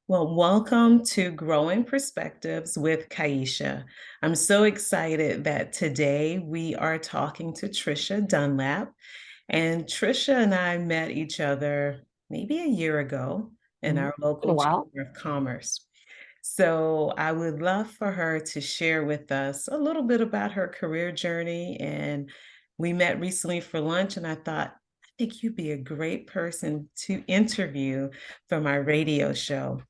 Well, welcome to Growing Perspectives with Kaisha. I'm so excited that today we are talking to Tricia Dunlap. And Tricia and I met each other maybe a year ago in Mhm. our Been a local while. Chamber of Commerce. So I would love for her to share with us a little bit about her career journey. And we met recently for lunch, and I thought, I think you'd be a great person to interview for my radio show.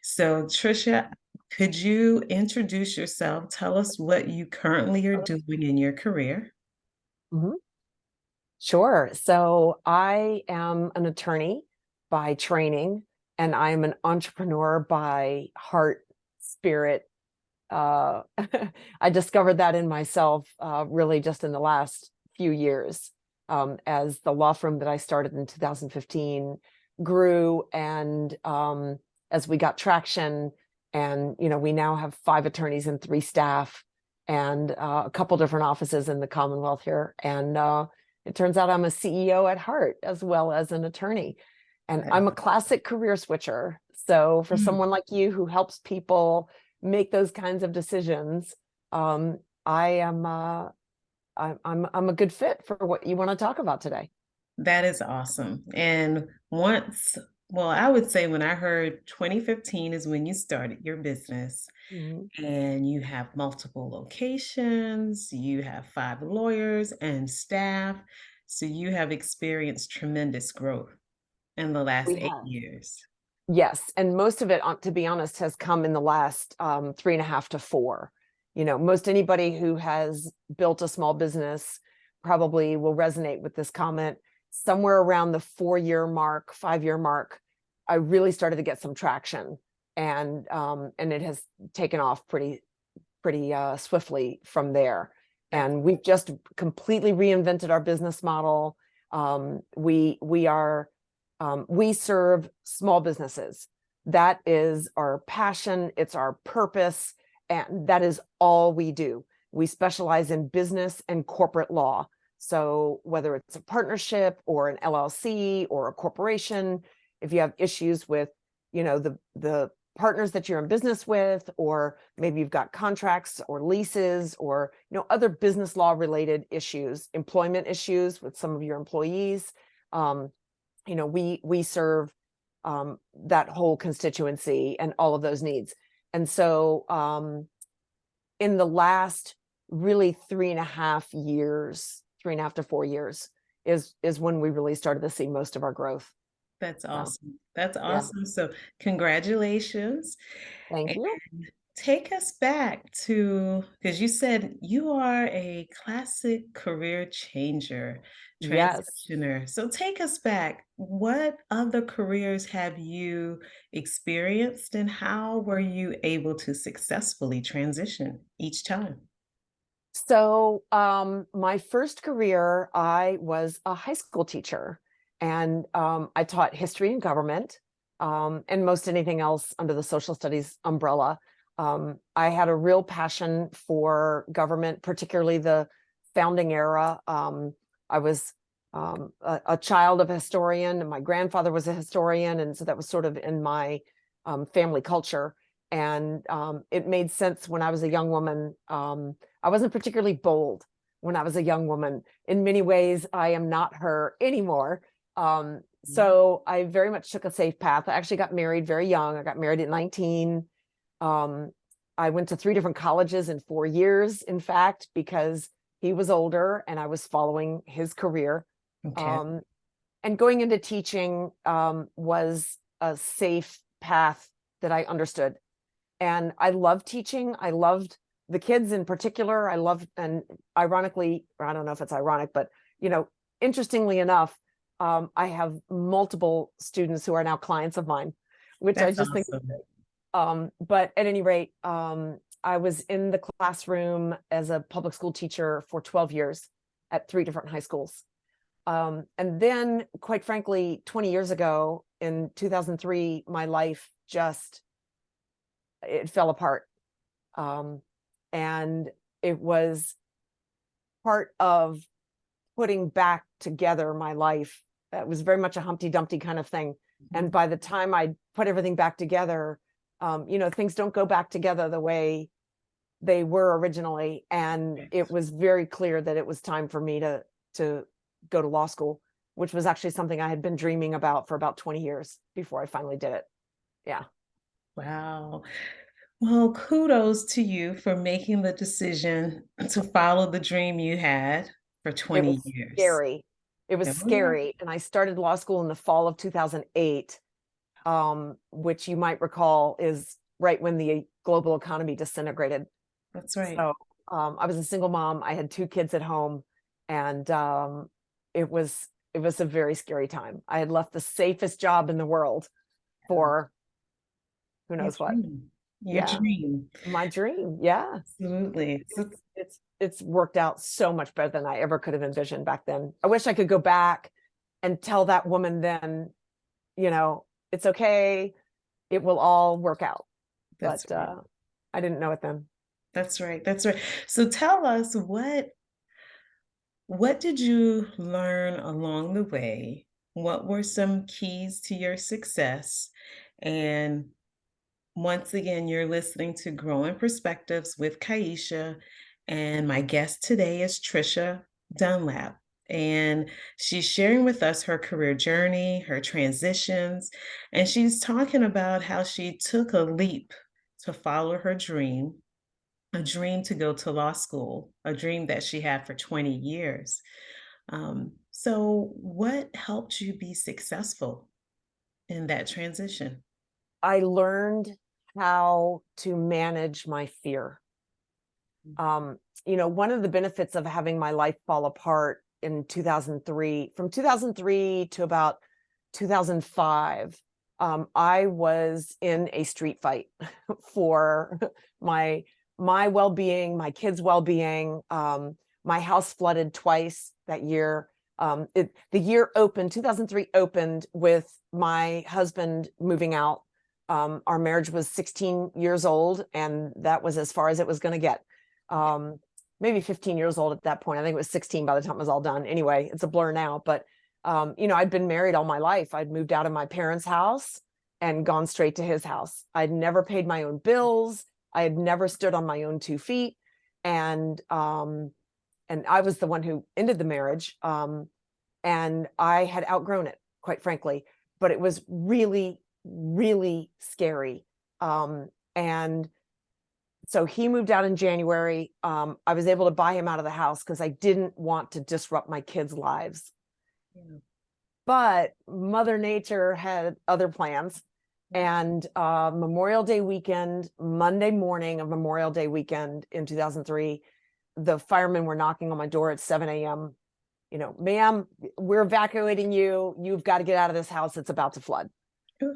So, Tricia, could you introduce yourself? Tell us what you currently are doing in your career. Mhm. Sure. So I am an attorney by training, and I am an entrepreneur by heart, spirit. Uh, I discovered that in myself really just in the last few years, as the law firm that I started in 2015 grew, and as we got traction, and we now have 5 attorneys and 3 staff, and a couple different offices in the Commonwealth here, and it turns out I'm a CEO at heart as well as an attorney. And That is I'm a classic career switcher. So for awesome. someone like you who helps people make those kinds of decisions, I am I'm a good fit for what you want to talk about today. That is awesome. And well, I would say when I heard 2015 is when you started your business, Mhm. and you have multiple locations, you have 5 lawyers and staff. So you have experienced tremendous growth in the last We 8 have. years. Yes, and most of it, to be honest, has come in the last 3.5 to 4. Most anybody who has built a small business probably will resonate with this comment. Somewhere around the 4-year mark, 5-year mark, I really started to get some traction, and it has taken off pretty swiftly from there. That's And we've just completely reinvented our business model. We serve small businesses. That is our passion. It's our purpose. And that is all we do. We specialize in business and corporate law. So whether it's a partnership or an LLC or a corporation, if you have issues with, the partners that you're in business with, or maybe you've got contracts or leases or, other business law related issues, employment issues with some of your employees, we serve that whole constituency and all of those needs. And so in the last really 3.5 years, 3.5 to 4 years is when we really started to see most of our growth. that's So awesome. That's yeah, awesome. So congratulations. thank And you. take us back to, because you said you are a classic career changer, Yes. transitioner. So take us back. What other careers have you experienced, and how were you able to successfully transition each time? So my first career, I was a high school teacher, and I taught history and government, and most anything else under the social studies umbrella. I had a real passion for government, particularly the founding era. I was a child of a historian, and my grandfather was a historian, and so that was sort of in my family culture. And it made sense when I was a young woman. I wasn't particularly bold when I was a young woman. In many ways, I am not her anymore. Mhm. So I very much took a safe path. I actually got married very young. I got married at 19. Um, I went to 3 different colleges in 4 years, in fact, because he was older and I was following his career. Okay. Um, and going into teaching was a safe path that I understood. And I loved teaching. I loved the kids in particular. I loved, and ironically, or I don't know if it's ironic, but you know, interestingly enough, I have multiple students who are now clients of mine, which I That's just think. awesome. But at any rate, I was in the classroom as a public school teacher for 12 years at 3 different high schools. And then, quite frankly, 20 years ago in 2003, my life just it fell apart. Um, and it was part of putting back together my life. It was very much a Humpty Dumpty kind of thing. And Mhm. by the time I put everything back together, things don't go back together the way they were originally. And it was very clear that it was time for me to go to law school, which was actually something I had been dreaming about for about 20 years before I finally did it. Yeah. Wow. Well, kudos to you for making the decision to follow the dream you had for It 20 was years. scary. It was Oh, yeah. scary. And I started law school in the fall of 2008, which you might recall is right when the global economy disintegrated. That's right. So I was a single mom. I had two kids at home, and it was it was a very scary time. I had left the safest job in the world Yeah. for who Your knows what. dream. Your Yeah, dream. my dream. Yeah, Absolutely. So it's worked out so much better than I ever could have envisioned back then. I wish I could go back and tell that woman then, it's okay. It will all work out. that's But right. I didn't know it then. That's right. That's right. So tell us what did you learn along the way? What were some keys to your success? And once again, you're listening to Growing Perspectives with Kaisha, and my guest today is Tricia Dunlap. And she's sharing with us her career journey, her transitions, and she's talking about how she took a leap to follow her dream, a dream to go to law school, a dream that she had for 20 years. So, what helped you be successful in that transition? I learned how to manage my fear. One of the benefits of having my life fall apart in 2003, from 2003 to about 2005, I was in a street fight for my my well-being, my kids' well-being. My house flooded twice that year. The year opened, 2003 opened with my husband moving out. Our marriage was 16 years old, and that was as far as it was going to get. Maybe 15 years old at that point. I think it was 16 by the time it was all done. Anyway, it's a blur now, but I'd been married all my life. I'd moved out of my parents' house and gone straight to his house. I'd never paid my own bills. I had never stood on my own 2 feet. And I was the one who ended the marriage. And I had outgrown it, quite frankly, but it was really, really scary. And so he moved out in January. I was able to buy him out of the house because I didn't want to disrupt my kids' lives. Yeah. But Mother Nature had other plans. And Memorial Day weekend, Monday morning of Memorial Day weekend in 2003, the firemen were knocking on my door at 7 a.m. Ma'am, we're evacuating you. You've got to get out of this house. It's about to flood.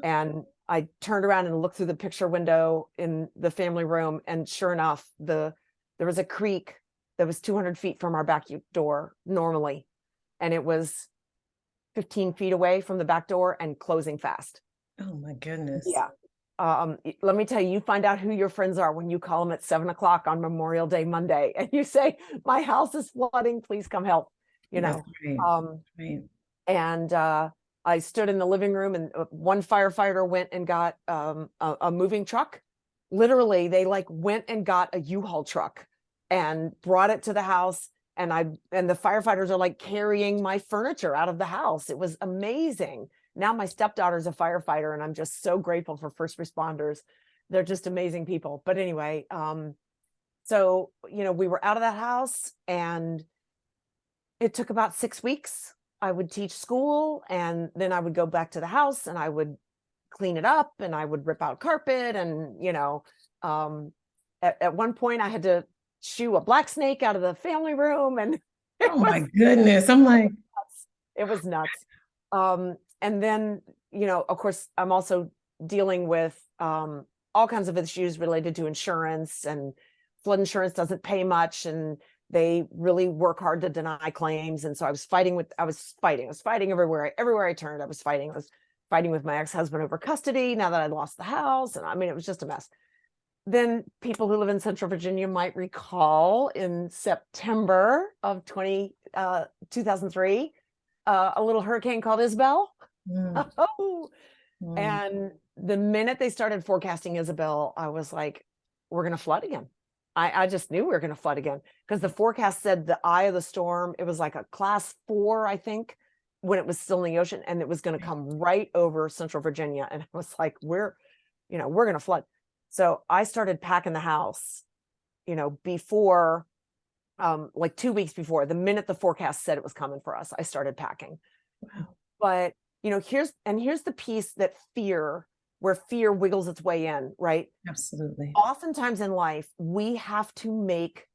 And I turned around and looked through the picture window in the family room, and sure enough, there was a creek that was 200 feet from our back door normally, and it was 15 feet away from the back door and closing fast. Oh my goodness. Yeah. Let me tell you, you find out who your friends are when you call them at 7 o'clock on Memorial Day Monday, and you say, "My house is flooding. Please come help." That's right. Um, Right. and I stood in the living room, and one firefighter went and got a moving truck. Literally, they went and got a U-Haul truck and brought it to the house. And the firefighters are carrying my furniture out of the house. It was amazing. Now my stepdaughter's a firefighter, and I'm just so grateful for first responders. They're just amazing people. But anyway, so we were out of that house, and it took about 6 weeks. I would teach school, and then I would go back to the house, and I would clean it up, and I would rip out carpet. And at one point I had to shoo a black snake out of the family room, and it Oh was my goodness. I'm like, nuts. It was nuts. And then of course I'm also dealing with all kinds of issues related to insurance, and flood insurance doesn't pay much, and they really work hard to deny claims. And so I was fighting everywhere I turned. I was fighting with my ex-husband over custody now that I lost the house. And I mean, it was just a mess. Then people who live in Central Virginia might recall in September of 2003, a little hurricane called Isabel. mm, Oh, Mm. And the minute they started forecasting Isabel, I was like, we're going to flood again. I just knew we were going to flood again because the forecast said the eye of the storm, it was like a class 4, I think, when it was still in the ocean, and it was going to come right over central Virginia. And I was like, we're going to flood. So I started packing the house, before, like 2 weeks before, the minute the forecast said it was coming for us, I started packing. Wow. But, here's the piece that where fear wiggles its way in, right? Absolutely. Oftentimes in life, we have to make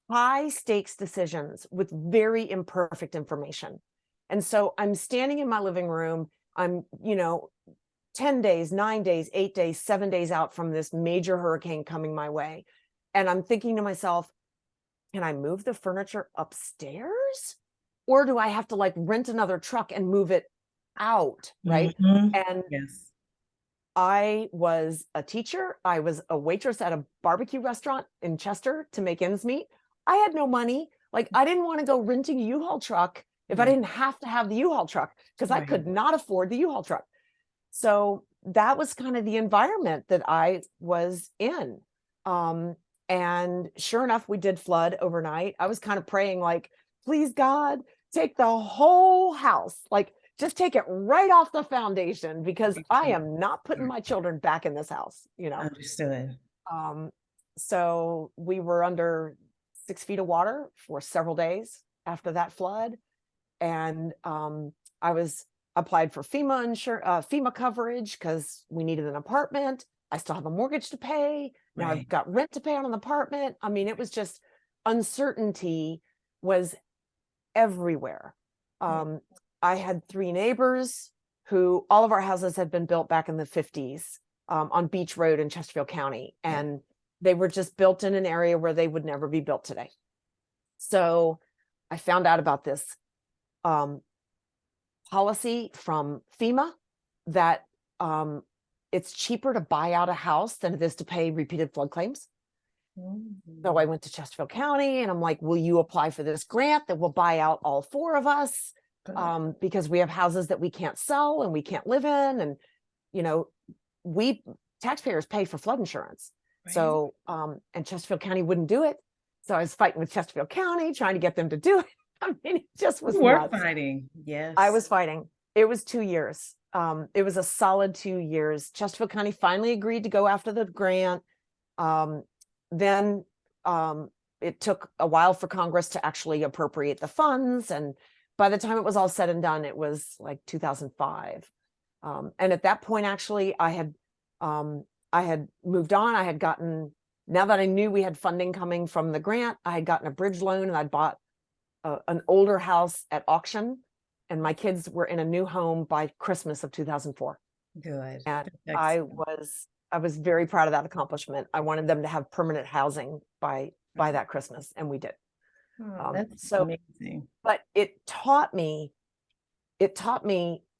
high stakes decisions with very imperfect information. And so I'm standing in my living room. I'm, 10 days, 9 days, 8 days, 7 days out from this major hurricane coming my way. And I'm thinking to myself, can I move the furniture upstairs? Or do I have to like rent another truck and move it out? Right. Mhm. And Yes. I was a teacher. I was a waitress at a barbecue restaurant in Chester to make ends meet. I had no money. Like, I didn't want to go renting a U-Haul truck if I Right, didn't have to have the U-Haul truck because I right. could not afford the U-Haul truck. So that was kind of the environment that I was in. Um, and sure enough, we did flood overnight. I was kind of praying, like, please, God, take the whole house. Like, just take it right off the foundation because I am not putting my children back in this house. Understood. Um, so we were under 6 feet of water for several days after that flood. And I was applied for FEMA coverage because we needed an apartment. I still have a mortgage to pay. Now I've Right. got rent to pay on an apartment. I mean, it was just uncertainty was everywhere. Um, I had 3 neighbors who all of our houses had been built back in the 50s on Beach Road in Chesterfield County. Yeah. And they were just built in an area where they would never be built today. So I found out about this um, policy from FEMA that it's cheaper to buy out a house than it is to pay repeated flood claims. So I Mm. went to Chesterfield County and I'm like, will you apply for this grant that will buy out all 4 of us? Good. Because we have houses that we can't sell and we can't live in. And, you know, we taxpayers pay for flood insurance. Right. So, and Chesterfield County wouldn't do it. So I was fighting with Chesterfield County, trying to get them to do it. I mean, it just was You were nuts. fighting. I Yes. was fighting. It was 2 years. It was a solid 2 years. Chesterfield County finally agreed to go after the grant. Um, then it took a while for Congress to actually appropriate the funds. And by the time it was all said and done, it was like 2005. And at that point, actually, I had moved on. I had gotten, now that I knew we had funding coming from the grant, I had gotten a bridge loan and I'd bought an older house at auction. And my kids were in a new home by Christmas of 2004. Good. And That's I excellent. was very proud of that accomplishment. I wanted them to have permanent housing by that Christmas, and we did. Oh, that's So, amazing. but it taught me,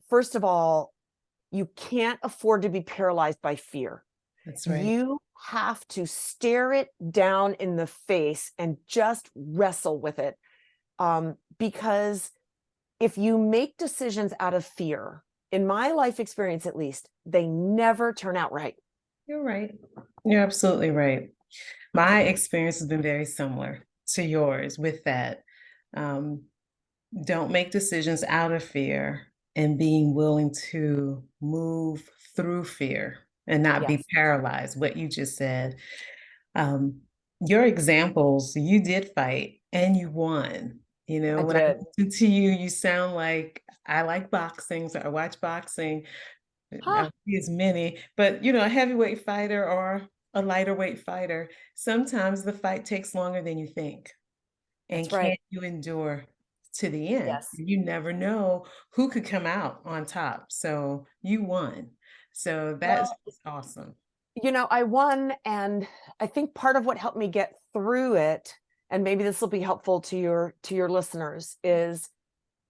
first of all, you can't afford to be paralyzed by fear. That's right. You have to stare it down in the face and just wrestle with it. Because if you make decisions out of fear, in my life experience at least, they never turn out right. You're right. You're absolutely right. My experience has been very similar to yours with that. Um, don't make decisions out of fear and being willing to move through fear and not be Yes, paralyzed, what you just said. Um, your examples, you did fight and you won. I When I did. listen to you, you sound like I like boxing, so I watch boxing. I Huh, don't see as many, but a heavyweight fighter or a lighter weight fighter, sometimes the fight takes longer than you think. And that's right. can you endure to the end? Yes. You never know who could come out on top. So you won. So that's Well, awesome. I won, and I think part of what helped me get through it, and maybe this will be helpful to your listeners, is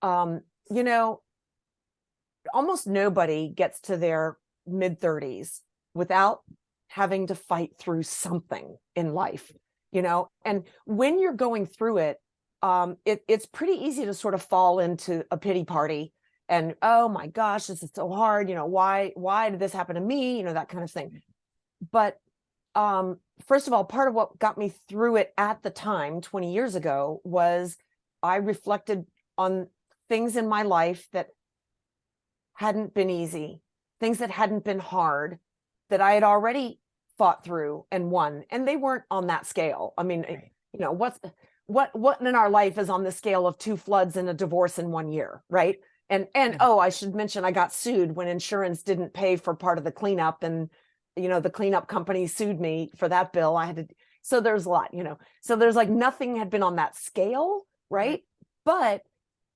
um, you know, almost nobody gets to their mid 30s without having to fight through something in life. And when you're going through it, it's pretty easy to sort of fall into a pity party and oh my gosh, this is so hard, why did this happen to me, that kind of thing. But first of all, part of what got me through it at the time 20 years ago was I reflected on things in my life that hadn't been easy, things that hadn't been hard, that I had already fought through and won, and they weren't on that scale. I mean, Right. what in our life is on the scale of 2 floods and a divorce in 1 year, right? And Yeah. oh, I should mention I got sued when insurance didn't pay for part of the cleanup, and the cleanup company sued me for that bill. I had to, so there's a lot, so there's like nothing had been on that scale, Right. right? But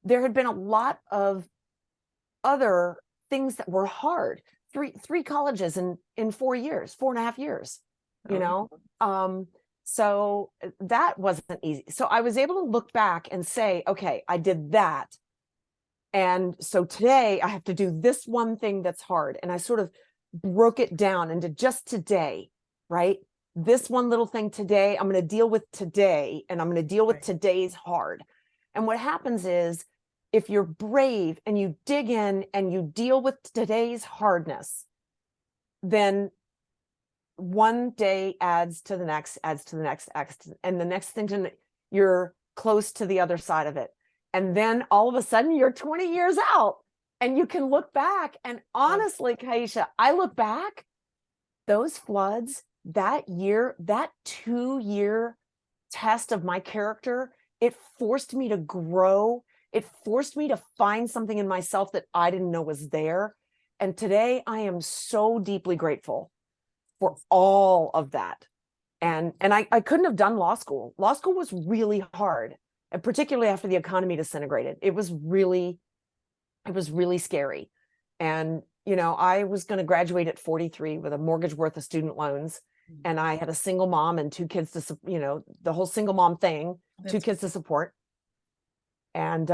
there had been a lot of other things that were hard. Three colleges in 4 years, 4.5 years, you Oh, know. yeah. So that wasn't easy. So I was able to look back and say, okay, I did that. And so today I have to do this one thing that's hard. And I sort of broke it down into just today, right? This one little thing today, I'm going to deal with today, and I'm going to deal with Right. today's hard. And what happens is, if you're brave and you dig in and you deal with today's hardness, then one day adds to the next, and the next thing you're close to the other side of it. And then all of a sudden you're 20 years out and you can look back. And Love. honestly, Kaisha, I look back, those floods, that year, that 2-year test of my character, it forced me to grow. It forced me to find something in myself that I didn't know was there. And today I am so deeply grateful for all of that. And I couldn't have done law school. Law school was really hard, and particularly after the economy disintegrated. It was really scary. And I was going to graduate at 43 with a mortgage worth of student loans, and I had a single mom and 2 kids to, the whole single mom thing, 2 That's kids to support. And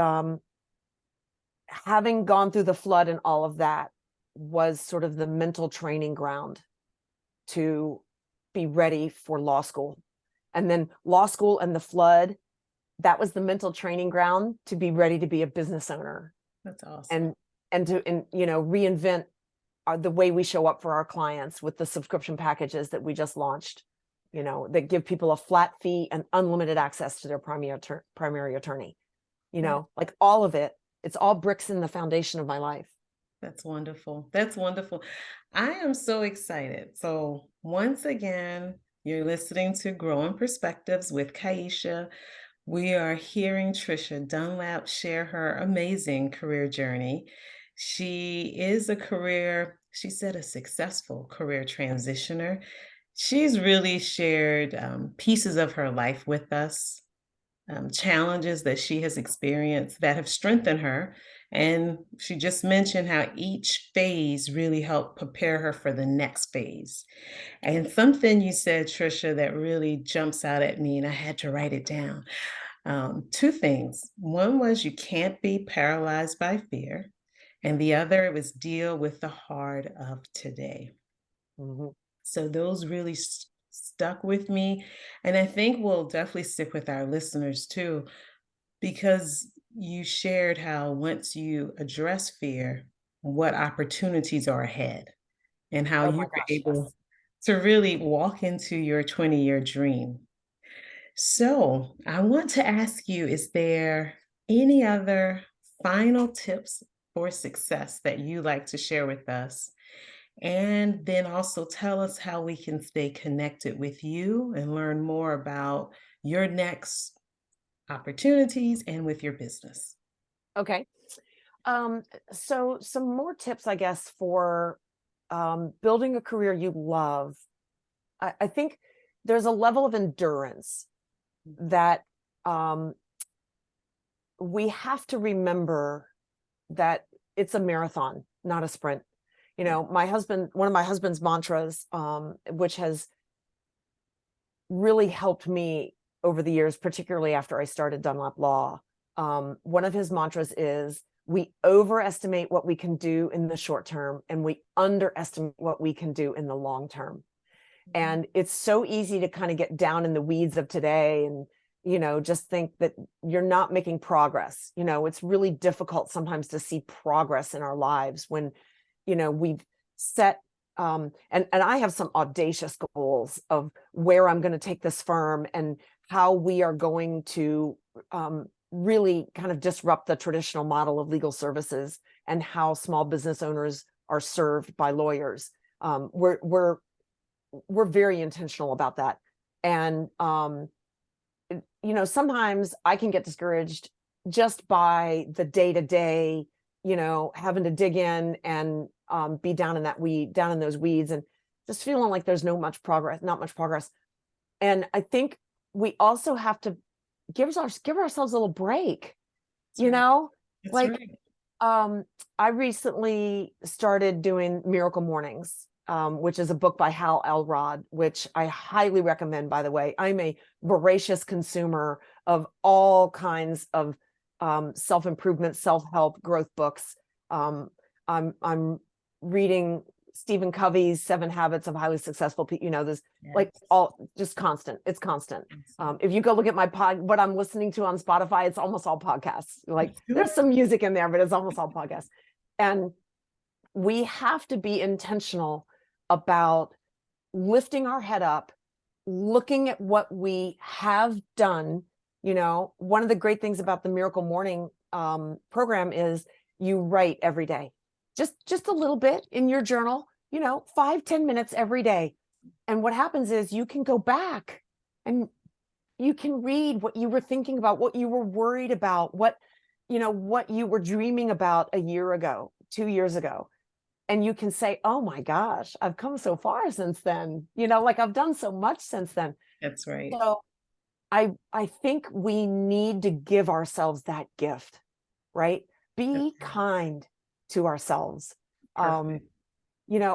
having gone through the flood and all of that was sort of the mental training ground to be ready for law school. And then law school and the flood, that was the mental training ground to be ready to be a business owner, awesome. and to reinvent the way we show up for our clients with the subscription packages that we just launched, that give people a flat fee and unlimited access to their primary attorney. Yeah. Like all of it, it's all bricks in the foundation of my life. That's wonderful. That's wonderful. I am so excited. So, once again, you're listening to Growing Perspectives with Kaisha. We are hearing Tricia Dunlap share her amazing career journey. She is she said, a successful career transitioner. She's really shared pieces of her life with us, challenges that she has experienced that have strengthened her. And she just mentioned how each phase really helped prepare her for the next phase. And something you said, Trisha, that really jumps out at me, and I had to write it down. Two things. One was you can't be paralyzed by fear, and the other was deal with the hard of today. Mhm. So those really stuck with me. And I think will definitely stick with our listeners too, because you shared how once you address fear, what opportunities are ahead and how Oh you my were gosh, able yes. to really walk into your 20-year dream. So I want to ask you, is there any other final tips for success that you like to share with us? And then also tell us how we can stay connected with you and learn more about your next opportunities and with your business. Okay. So some more tips, I guess, for building a career you love. I think there's a level of endurance that um, we have to remember, that it's a marathon, not a sprint. Yeah. One of my husband's mantras, which has really helped me over the years, particularly after I started Dunlap Law. One of his mantras is, we overestimate what we can do in the short term, and we underestimate what we can do in the long term. Mhm. And it's so easy to kind of get down in the weeds of today, and just think that you're not making progress. It's really difficult sometimes to see progress in our lives when, we've set, and I have some audacious goals of where I'm going to take this firm and how we are going to really kind of disrupt the traditional model of legal services and how small business owners are served by lawyers. We're very intentional about that. And, sometimes I can get discouraged just by the day-to-day, having to dig in and be down in those weeds and just feeling like there's not much progress. And I think we also have to give ourselves a little break, That's right. That's like, right. I recently started doing Miracle Mornings, which is a book by Hal Elrod, which I highly recommend, by the way. I'm a voracious consumer of all kinds of self-improvement, self-help, growth books. I'm reading Stephen Covey's 7 Habits of Highly Successful People, this like Yes. all just constant. It's constant. Yes. If you go look at what I'm listening to on Spotify, it's almost all podcasts. Like there's some music in there, but it's almost all podcasts. And we have to be intentional about lifting our head up, looking at what we have done. One of the great things about the Miracle Morning program is you write every day, just a little bit in your journal, 5-10 minutes every day. And what happens is you can go back and you can read what you were thinking about, what you were worried about, what you were dreaming about a year ago, 2 years ago. And you can say, oh my gosh, I've come so far since then, like I've done so much since then. That's right. So I think we need to give ourselves that gift, right? Be kind to ourselves. Perfect.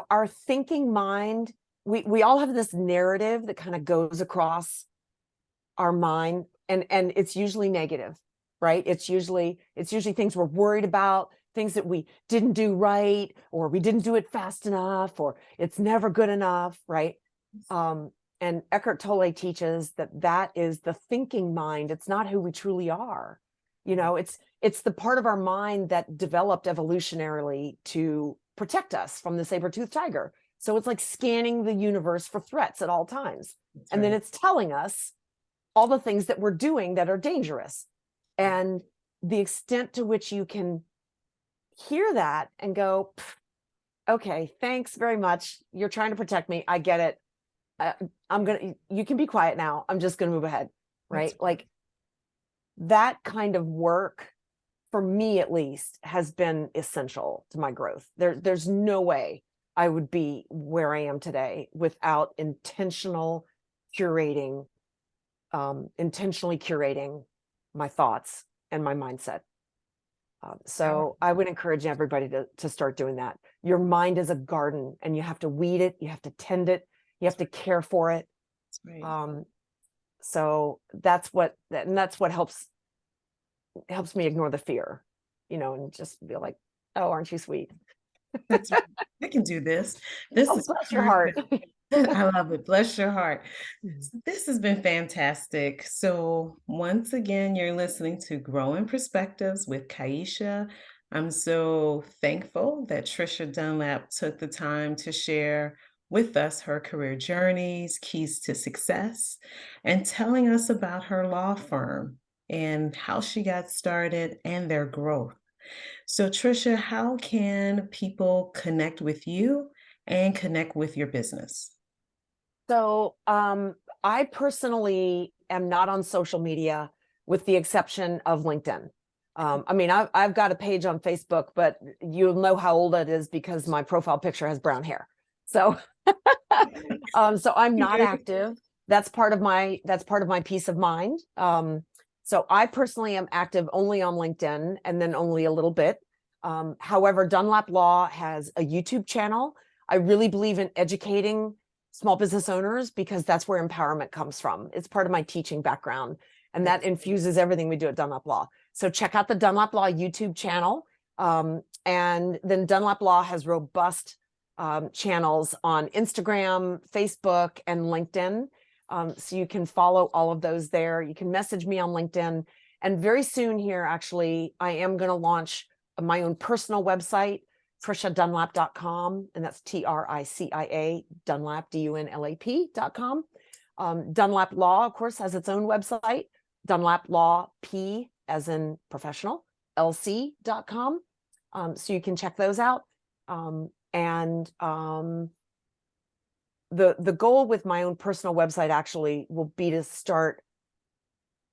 Our thinking mind, we all have this narrative that kind of goes across our mind, and it's usually negative, right? It's usually things we're worried about, things that we didn't do right, or we didn't do it fast enough, or it's never good enough, right? And Eckhart Tolle teaches that is the thinking mind. It's not who we truly are. It's the part of our mind that developed evolutionarily to protect us from the saber-toothed tiger. So it's like scanning the universe for threats at all times. That's And then right. it's telling us all the things that we're doing that are dangerous. And the extent to which you can hear that and go, okay, thanks very much. You're trying to protect me. I get it. You can be quiet now. I'm just going to move ahead. Right. Like that kind of work, for me at least, has been essential to my growth. There's no way I would be where I am today without intentionally curating my thoughts and my mindset. So I would encourage everybody to start doing that. Your mind is a garden, and you have to weed it, you have to tend it, you have to care for it. So that's what helps me ignore the fear, and just be like, oh, aren't you sweet? That's right. I can do this. This Oh, is bless your heart. perfect. I love it. Bless your heart. This has been fantastic. So, once again, you're listening to Growing Perspectives with Kaisha. I'm so thankful that Tricia Dunlap took the time to share with us her career journeys, keys to success, and telling us about her law firm and how she got started and their growth. So, Tricia, how can people connect with you and connect with your business? So I personally am not on social media, with the exception of LinkedIn. I mean, I've got a page on Facebook, but you'll know how old it is because my profile picture has brown hair. So, so I'm not active. That's part of my peace of mind. So I personally am active only on LinkedIn, and then only a little bit. However, Dunlap Law has a YouTube channel. I really believe in educating small business owners because that's where empowerment comes from. It's part of my teaching background, and that infuses everything we do at Dunlap Law. So check out the Dunlap Law YouTube channel. And then Dunlap Law has robust channels on Instagram, Facebook, and LinkedIn. So you can follow all of those there. You can message me on LinkedIn. And very soon here, actually, I am going to launch my own personal website, triciadunlap.com. And that's Tricia, Dunlap, Dunlap.com. Dunlap Law, of course, has its own website, Dunlap Law P as in professional, LC.com. So you can check those out. The goal with my own personal website actually will be to start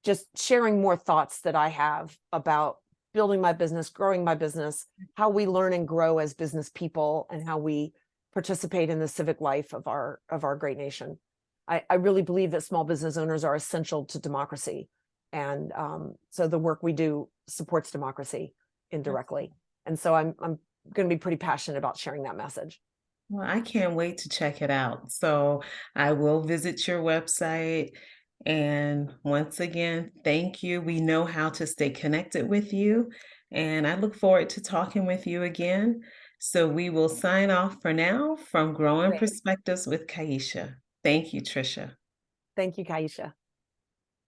just sharing more thoughts that I have about building my business, growing my business, how we learn and grow as business people, and how we participate in the civic life of our great nation. I really believe that small business owners are essential to democracy. And so the work we do supports democracy indirectly. And so I'm going to be pretty passionate about sharing that message. Well, I can't wait to check it out. So I will visit your website. And once again, thank you. We know how to stay connected with you. And I look forward to talking with you again. So we will sign off for now from Growing Great. Perspectives with Kaisha. Thank you, Tricia. Thank you, Kaisha.